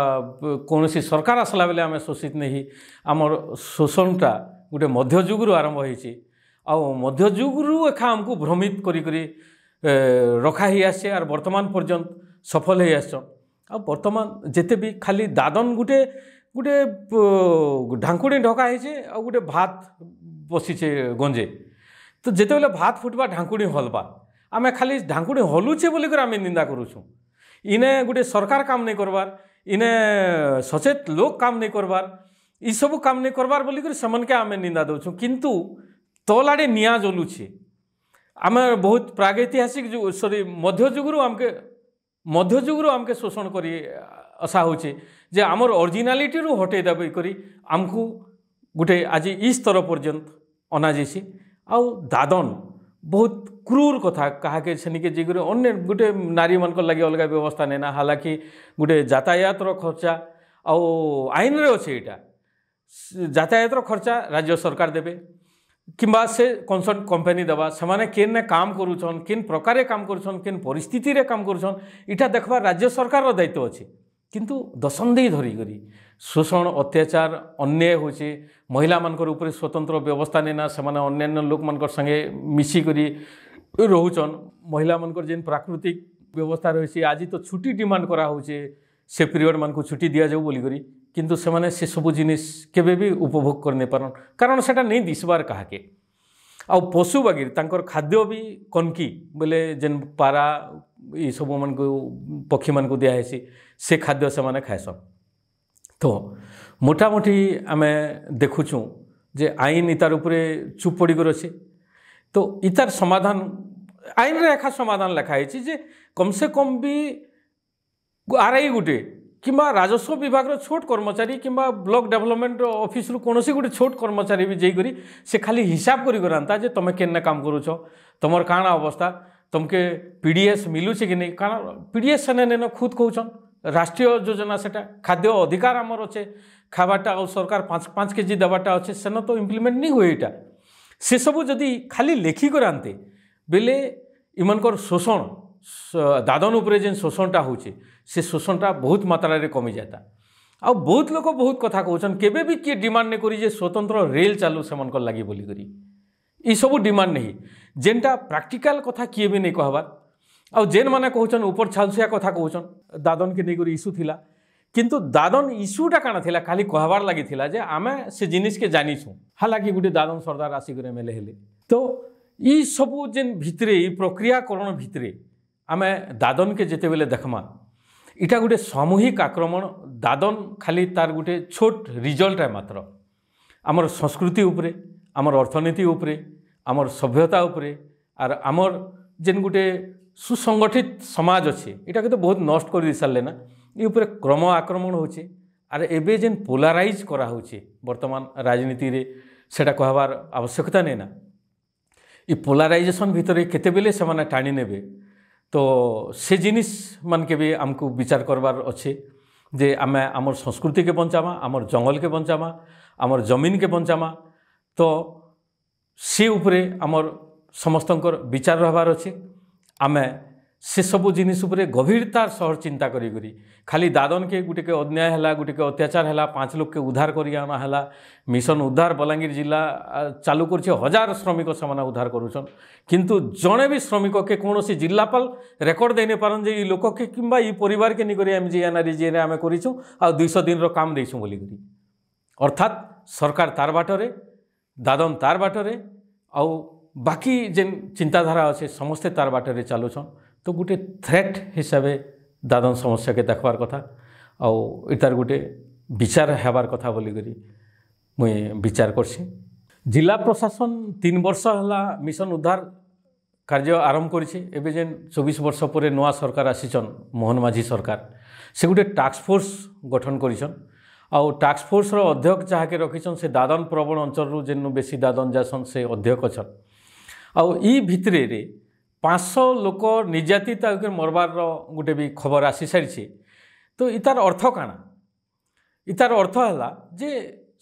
कौनसी सरकार आसला बेले आमे शोषित नहीं आमर शोषणटा गोटे मध्ययुगरू आरंभ होइछि आ मध्ययुगरू एखा हमको भ्रमित करी रखा ही आसे और वर्तमान पर्यंत सफल ही आस आ वर्तमान जेते भी खाली दादन गोटे गोटे ढांकुड़ी ढका होइछे आ गोटे भात बसीचे गंजे तो जेते बेले भात फुटबा ढांकुड़ी हलबा आमे खाली ढांकुड़ी हलुचे बोली कर आमे निंदा करूछुं इने गोटे सरकार काम नहीं करवार इने सचेत लोग काम नहीं करवार ई सब काम नहीं करवार बोली कर समन के आमे निंदा दउछुं किंतु तलाडे निया जलुछे आमे बहुत प्रागैतिहासिक सॉरी मध्ययुगरू आमके शोषण करी आशा होचे जे आमर ओरिजिनालिटी रू हटे देबे करी आमको गोटे आज ई स्तर पर्यंत अना जाइसी आ दादन बहुत क्रूर कथा कहा के छनिके जिगरे अन्य गोटे नारी मान लगे अलग व्यवस्था नेना हालांकि गोटे यातायातर खर्चा आईन रे अच्छे यहाँ यातायातर खर्चा राज्य सरकार देवे किंबा से कंसर्न कंपनी देवा से केन काम करुछन केन प्रकार काम करुछन केन परिस्थिति रे काम करुछन इटा देखबा राज्य सरकार दायित्व अच्छे किंतु दशंधि धरिकी शोषण अत्याचार अन्याय होचे महिला मानकर ऊपर स्वतंत्र व्यवस्था नेना से अन्य लोक मानकर संगे मिसिकरी रोचन महिला मानकर जेन प्राकृतिक व्यवस्था रही आज तो छुट्टी डिमांड करा होचे से पीरियड मान को छुट्टी दि जाऊ बोलिकी किंतु से सब जिनिस केबे भी उपभोग करने पारन कारण सेटा नहीं दिसबार कहाके आ पशु बागिर तांकर खाद्य भी कनकी बोले जेन पारा ये सब मान को पक्षी मान को दियासी से खाद्य से माने खाएसन तो मोटामोटी आमे देखुछुं जे आईन इतार उपरे चुप पड़ी कर अच्छे तो इतार समाधान आईन रे एखा समाधान लिखाई जे कम से कम भी आरआई गुटे किंबा राजस्व विभाग छोट कर्मचारी किंबा ब्लॉक डेवलपमेंट ऑफिस रु कोनोसी गुटे छोट कर्मचारी भी जाइकरी से खाली हिसाब करी करांता जे तुम केन्ने काम करूछ तुमर काना अवस्था तुमके पीडीएस मिलुछे कि नहीं कारण पीडीएस सेने नेन खुद कहउछन राष्ट्रीय योजना सेटा खाद्य अधिकार आमर अच्छे खावाटा और सरकार 5 केजी देवाटा अच्छे सेन तो इम्प्लीमेंट नहीं हुए यहाँ से सबू जदि खाली लेखी कराते बेले इमनकर शोषण दादन उपरे जेन शोषणटा होचे से शोषणटा बहुत मात्रा रे कमी जाता आ बहुत लोग बहुत कथा कहउछन केबे भी किए डिमांड नहीं करी जे स्वतंत्र रेल चालू सेमनकर लागी बोली करी ई सबू डिमांड नहीं जेनटा प्रैक्टिकल कथा किए भी नहीं कहबार आ जेन माने कहउछन ऊपर छालसिया कथा कहउछन दादन के नहीं इश्यू थिला किंतु दादन इश्यूटा काना थिला खाली कहबार लगी थिला जे आमे से जिनिस के जानिछु हालांकि गुटे दादन सरदार आसिक एमएलए हेले तो ई सबू जेन भितरे ई प्रक्रियाकरण भितरे आमे दादन के जेते बेले देखमा इटा गुटे सामूहिक आक्रमण दादन खाली तार गुटे छोट रिजल्ट है मात्र आमर संस्कृति उपरे आमर अर्थनीति उपरे आमर सभ्यता उपरे आर आमर जेन गुटे सुसंगठित समाज अच्छे इटा के तो बहुत नष्ट कर सारे ना ये उपरे क्रम आक्रमण होचे आर एबे जेन पोलाराइज करा होचे वर्तमान राजनीति रे सेटा कहबार आवश्यकता नहीं ना ये पोलाराइजेशन भितर केते बेले से माने टाणी नेबे तो से जिनिस मान के भी आमको विचार करबार अच्छे जे आमे आमर संस्कृति के बंचामा आमर जंगल के बंचामा आमर जमीन के बंचामा तो से उपरे आमर समस्तंकर विचार रहबार अच्छे आमे से सबू जिनिस उपरे गभीरतार सह चिंता करी करी खाली दादन के गुटे के अन्याय है गुटे के अत्याचार है 5 लोग के उद्धार करी आना है मिशन उद्धार बलांगीर जिला चालू कर 1000 श्रमिक से उद्धार करुछन किंतु जड़े भी श्रमिक के कौन सी जिलापाल रेकर्ड दे नहीं पारन जे लोक के किंबा ई परिवार के निकरी एमजीएनआरजीए आम करूँ आ 200 दिन काम देछुं बोली करी अर्थात सरकार तार बाटरे दादन तार बाटरे आउ बाकी जेन चिंताधारा अच्छे समस्ते तार बाटरे चलुछन तो गोटे थ्रेट हिसाब से दादन समस्या के देखबार कथा आउ इतार गोटे विचार हेबार कथा बोली करी मुई विचार करसी जिला प्रशासन 3 वर्ष है मिशन उद्धार कार्य आरंभ करिछि एबे जेन 24 वर्ष पर नवा सरकार आसीचन मोहन माझी सरकार से गोटे टास्क फोर्स गठन करिछन आउ टास्क फोर्स रो अध्यक्ष जहाँके रखिछन से दादन प्रवण अंचल रु जेन बेसी दादन जासन से अध्यक्ष अछन आउ ई भितरे रे 500 लोक निर्यातित मरबार गोटे भी खबर आसी सारी तो इतार अर्थ काना इतार अर्थ है जे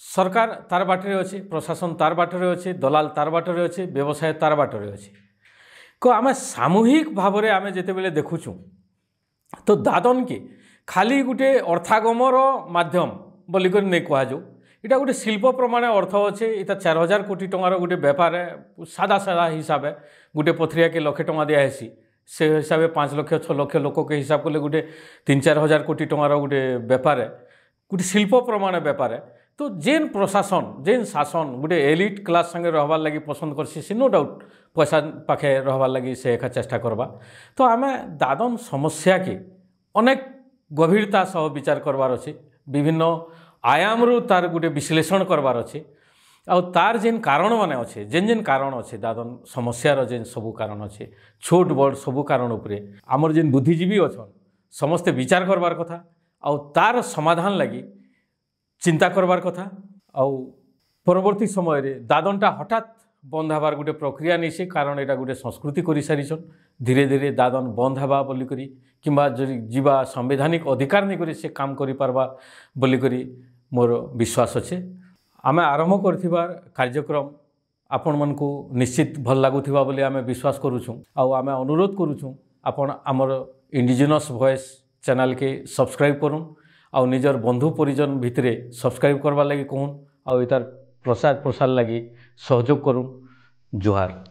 सरकार तार बाटरे अच्छे प्रशासन तार बाटरे अच्छे दलाल तार बाटरे अच्छे व्यवसाय तार बाटरे अच्छे को आम सामूहिक भाव में आम जिते बेले देखुचु तो दादन के खाली गोटे अर्थागमर माध्यम बोलिक नहीं कहु इटा गोटे शिल्प प्रमाण अर्थ अच्छे इटा 4000 कोटी टंकार गोटे बेपार सादा सादा हिसाब गोटे पथरिया के 1 लाख टंका दियासी से हिसाब 5 लाख 6 लाख लोक के हिसाब कले गोटे 3-4 हजार कोटी टंकार गोटे बेपार गोटे शिल्प प्रमाण बेपार तो जेन प्रशासन जेन शासन गोटे एलिट क्लास संगे रहबार लगी पसंद करसी से नो डाउट पैसा पाखे रहबार लगी से एका चेष्टा करबा तो आम दादन समस्या के अनेक गभीरता सह विचार करबार अच्छे विभिन्न आयाम रु तार गोटे विश्लेषण करबार अच्छे आ तार जेन कारण माने अच्छे जेन जेन कारण अच्छे दादन समस्यार जेन सबू कारण अच्छे छोट बड़ सबू कारण उपरे आमर जेन बुद्धिजीवी अच्छन समस्ते विचार करबार कथा आ तार समाधान लगी चिंता करबार कथा आ परवर्ती समय रे दादनटा हठात बंद हबार गोटे प्रक्रिया नहीं से कारण एटा गोटे संस्कृति कर सारीछन धीरे धीरे दादन बंद हवा बोली करी किंबा जीवा संवैधानिक अधिकार नहीं करी से काम करि पारबा बोली करी मोर विश्वास अच्छे आमे आरंभ करथिबार कार्यक्रम आपण मन को निश्चित भल लागुथिबा बोली आमे विश्वास करूछुं आ आमे अनुरोध करूछुं आपण आमर इंडिजिनस वॉइस चैनल के सब्सक्राइब करूँ आ निजर बंधु परिजन भितरे सब्सक्राइब करवा लगी कहूँ आ इतार प्रसार प्रसार लगी सहयोग करूँ। जोहार।